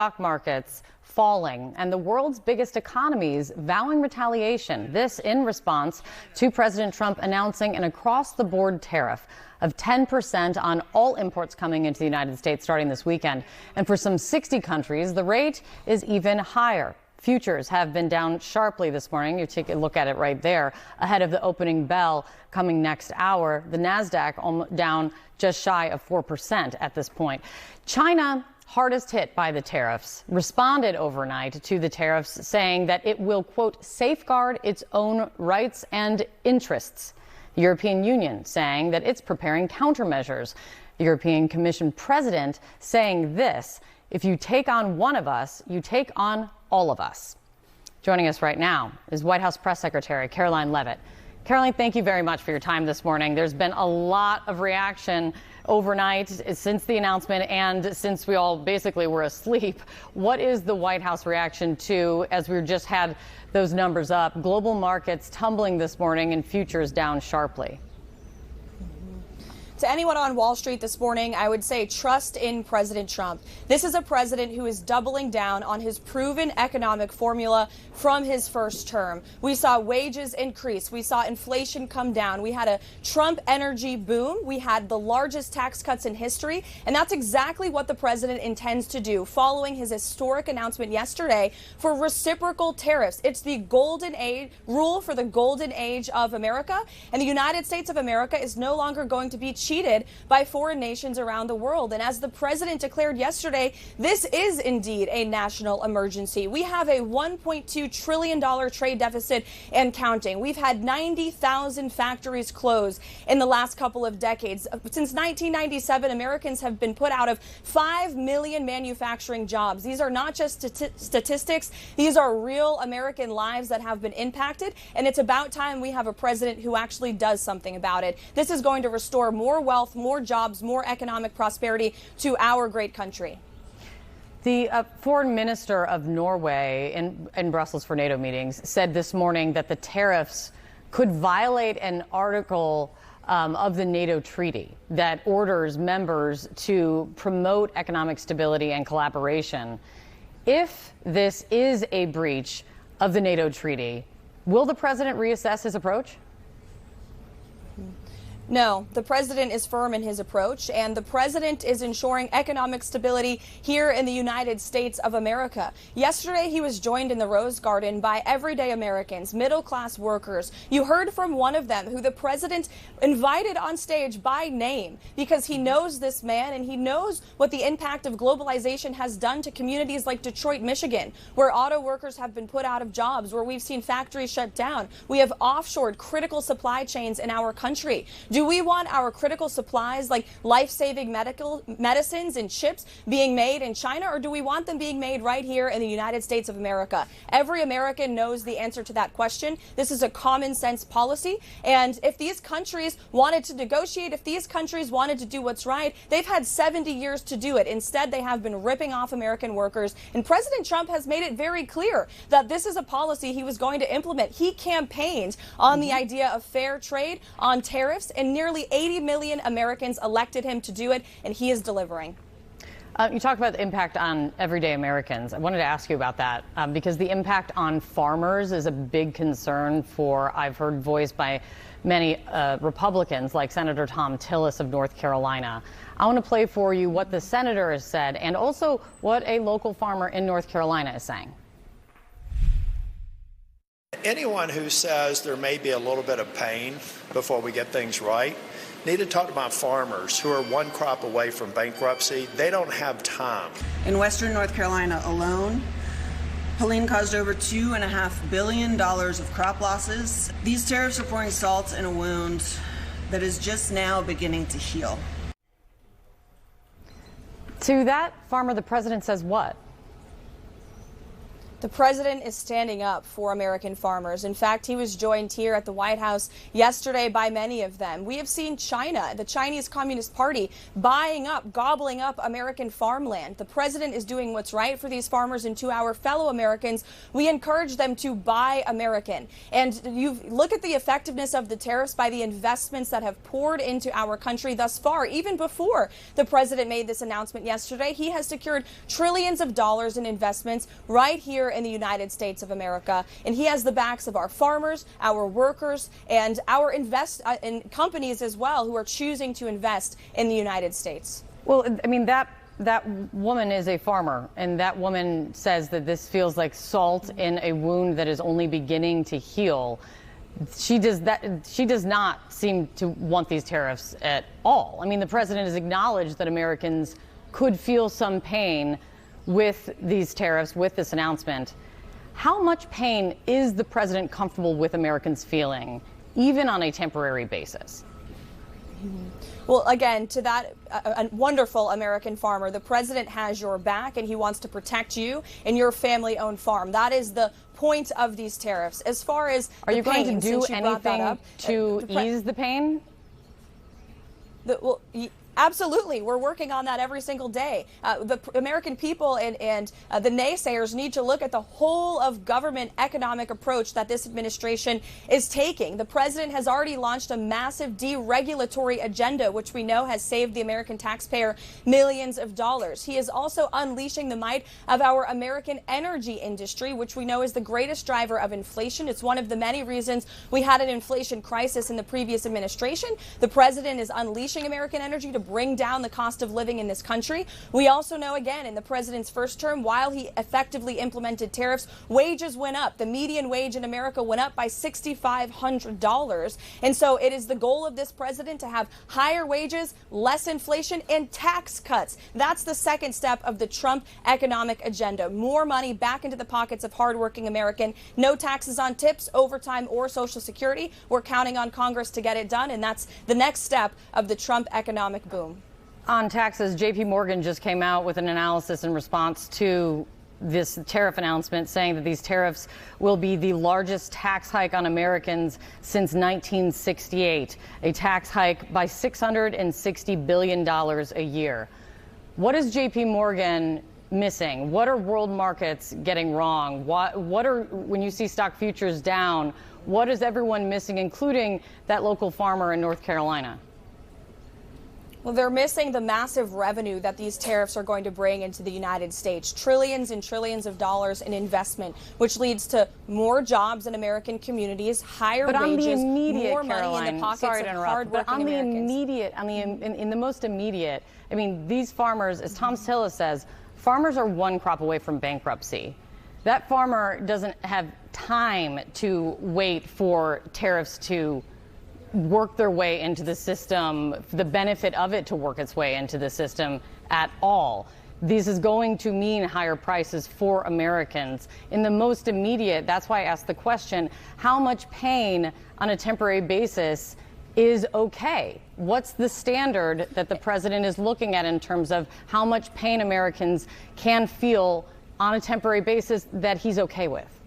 Stock markets falling and the world's biggest economies vowing retaliation. This in response to President Trump announcing an across-the-board tariff of 10% on all imports coming into the United States starting this weekend. And for some 60 countries, the rate is even higher. Futures have been down sharply this morning. You take a look at it right there ahead of the opening bell coming next hour. The NASDAQ down just shy of 4% at this point. China, hardest hit by the tariffs, responded overnight to the tariffs, saying that it will, quote, safeguard its own rights and interests. The European Union saying that it's preparing countermeasures. The European Commission president saying this: if you take on one of us, you take on all of us. Joining us right now is White House Press Secretary Karoline Leavitt. Karoline, thank you very much for your time this morning. There's been a lot of reaction overnight since the announcement and since we all basically were asleep. What is the White House reaction to, as we just had those numbers up, global markets tumbling this morning and futures down sharply? To anyone on Wall Street this morning, I would say trust in President Trump. This is a president who is doubling down on his proven economic formula from his first term. We saw wages increase. We saw inflation come down. We had a Trump energy boom. We had the largest tax cuts in history. And that's exactly what the president intends to do following his historic announcement yesterday for reciprocal tariffs. It's the golden age rule for the golden age of America. And the United States of America is no longer going to be cheated by foreign nations around the world. And as the president declared yesterday, this is indeed a national emergency. We have a $1.2 trillion trade deficit and counting. We've had 90,000 factories close in the last couple of decades. Since 1997, Americans have been put out of 5 million manufacturing jobs. These are not just statistics. These are real American lives that have been impacted. And it's about time we have a president who actually does something about it. This is going to restore more wealth, more jobs, more economic prosperity to our great country. The foreign minister of Norway in Brussels for NATO meetings said this morning that the tariffs could violate an article of the NATO treaty that orders members to promote economic stability and collaboration. If this is a breach of the NATO treaty, will the president reassess his approach? No, the president is firm in his approach, and the president is ensuring economic stability here in the United States of America. Yesterday, he was joined in the Rose Garden by everyday Americans, middle-class workers. You heard from one of them who the president invited on stage by name because he knows this man and he knows what the impact of globalization has done to communities like Detroit, Michigan, where auto workers have been put out of jobs, where we've seen factories shut down. We have offshored critical supply chains in our country. Do we want our critical supplies like life-saving medicines and chips being made in China, or do we want them being made right here in the United States of America? Every American knows the answer to that question. This is a common sense policy. And if these countries wanted to negotiate, if these countries wanted to do what's right, they've had 70 years to do it. Instead, they have been ripping off American workers. And President Trump has made it very clear that this is a policy he was going to implement. He campaigned on the idea of fair trade, on tariffs, and nearly 80 million Americans elected him to do it, and he is delivering. You talk about the impact on everyday Americans. I wanted to ask you about that because the impact on farmers is a big concern I've heard voiced by many Republicans like Senator Thom Tillis of North Carolina. I want to play for you what the senator has said and also what a local farmer in North Carolina is saying. Anyone who says there may be a little bit of pain before we get things right need to talk about farmers who are one crop away from bankruptcy. They don't have time. In western North Carolina alone, Helene caused over $2.5 billion of crop losses. These tariffs are pouring salt in a wound that is just now beginning to heal. To that farmer, the president says what? The president is standing up for American farmers. In fact, he was joined here at the White House yesterday by many of them. We have seen China, the Chinese Communist Party, buying up, gobbling up American farmland. The president is doing what's right for these farmers, and to our fellow Americans, we encourage them to buy American. And you look at the effectiveness of the tariffs by the investments that have poured into our country thus far. Even before the president made this announcement yesterday, he has secured trillions of dollars in investments right here in the United States of America. And he has the backs of our farmers, our workers, and our in companies as well who are choosing to invest in the United States. Well, I mean, that woman is a farmer, and that woman says that this feels like salt in a wound that is only beginning to heal. She does not seem to want these tariffs at all. I mean, the president has acknowledged that Americans could feel some pain with these tariffs, with this announcement. How much pain is the president comfortable with Americans feeling, even on a temporary basis? Well, again, to that a wonderful American farmer, the president has your back, and he wants to protect you and your family-owned farm. That is the point of these tariffs. As far as are you going to do anything to ease the pain? Absolutely. We're working on that every single day. The American people and the naysayers need to look at the whole of government economic approach that this administration is taking. The president has already launched a massive deregulatory agenda, which we know has saved the American taxpayer millions of dollars. He is also unleashing the might of our American energy industry, which we know is the greatest driver of inflation. It's one of the many reasons we had an inflation crisis in the previous administration. The president is unleashing American energy to bring down the cost of living in this country. We also know, again, in the president's first term, while he effectively implemented tariffs, wages went up. The median wage in America went up by $6,500. And so it is the goal of this president to have higher wages, less inflation, and tax cuts. That's the second step of the Trump economic agenda. More money back into the pockets of hardworking American. No taxes on tips, overtime, or Social Security. We're counting on Congress to get it done, and that's the next step of the Trump economic boom. On taxes, J.P. Morgan just came out with an analysis in response to this tariff announcement, saying that these tariffs will be the largest tax hike on Americans since 1968, a tax hike by $660 billion a year. What is J.P. Morgan missing? What are world markets getting wrong? What are, when you see stock futures down, what is everyone missing, including that local farmer in North Carolina? Well, they're missing the massive revenue that these tariffs are going to bring into the United States. Trillions and trillions of dollars in investment, which leads to more jobs in American communities, higher wages, more money in the pockets of hardworking Americans. In the most immediate, I mean, these farmers, as Tom Tillis says, farmers are one crop away from bankruptcy. That farmer doesn't have time to wait for tariffs to work their way into the system, the benefit of it to work its way into the system at all. This is going to mean higher prices for Americans. In the most immediate, that's why I asked the question, how much pain on a temporary basis is okay? What's the standard that the president is looking at in terms of how much pain Americans can feel on a temporary basis that he's okay with?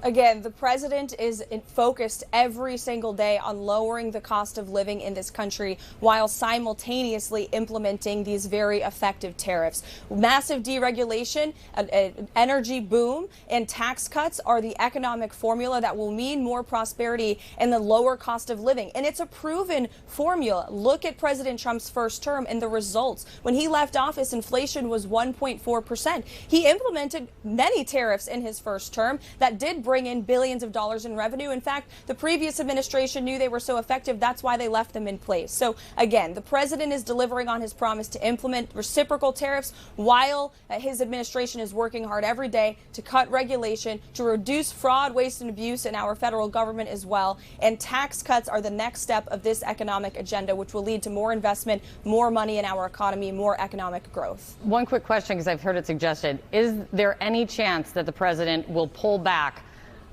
Again, the president is focused every single day on lowering the cost of living in this country while simultaneously implementing these very effective tariffs. Massive deregulation, an energy boom, and tax cuts are the economic formula that will mean more prosperity and the lower cost of living. And it's a proven formula. Look at President Trump's first term and the results. When he left office, inflation was 1.4%. He implemented many tariffs in his first term that did bring in billions of dollars in revenue. In fact, the previous administration knew they were so effective, that's why they left them in place. So again, the president is delivering on his promise to implement reciprocal tariffs while his administration is working hard every day to cut regulation, to reduce fraud, waste, and abuse in our federal government as well. And tax cuts are the next step of this economic agenda, which will lead to more investment, more money in our economy, more economic growth. One quick question, because I've heard it suggested. Is there any chance that the president will pull back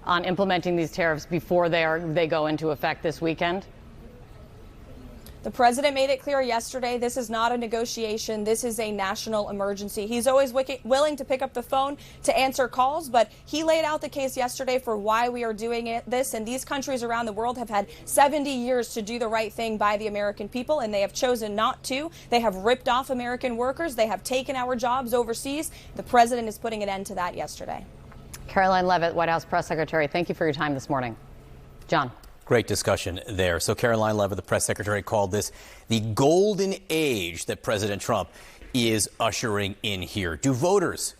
on implementing these tariffs before they go into effect this weekend? The president made it clear yesterday this is not a negotiation. This is a national emergency. He's always willing to pick up the phone to answer calls, but he laid out the case yesterday for why we are doing this. And these countries around the world have had 70 years to do the right thing by the American people, and they have chosen not to. They have ripped off American workers. They have taken our jobs overseas. The president is putting an end to that yesterday. Caroline Leavitt, White House press secretary, thank you for your time this morning. John. Great discussion there. So Caroline Leavitt, the press secretary, called this the golden age that President Trump is ushering in here. Do voters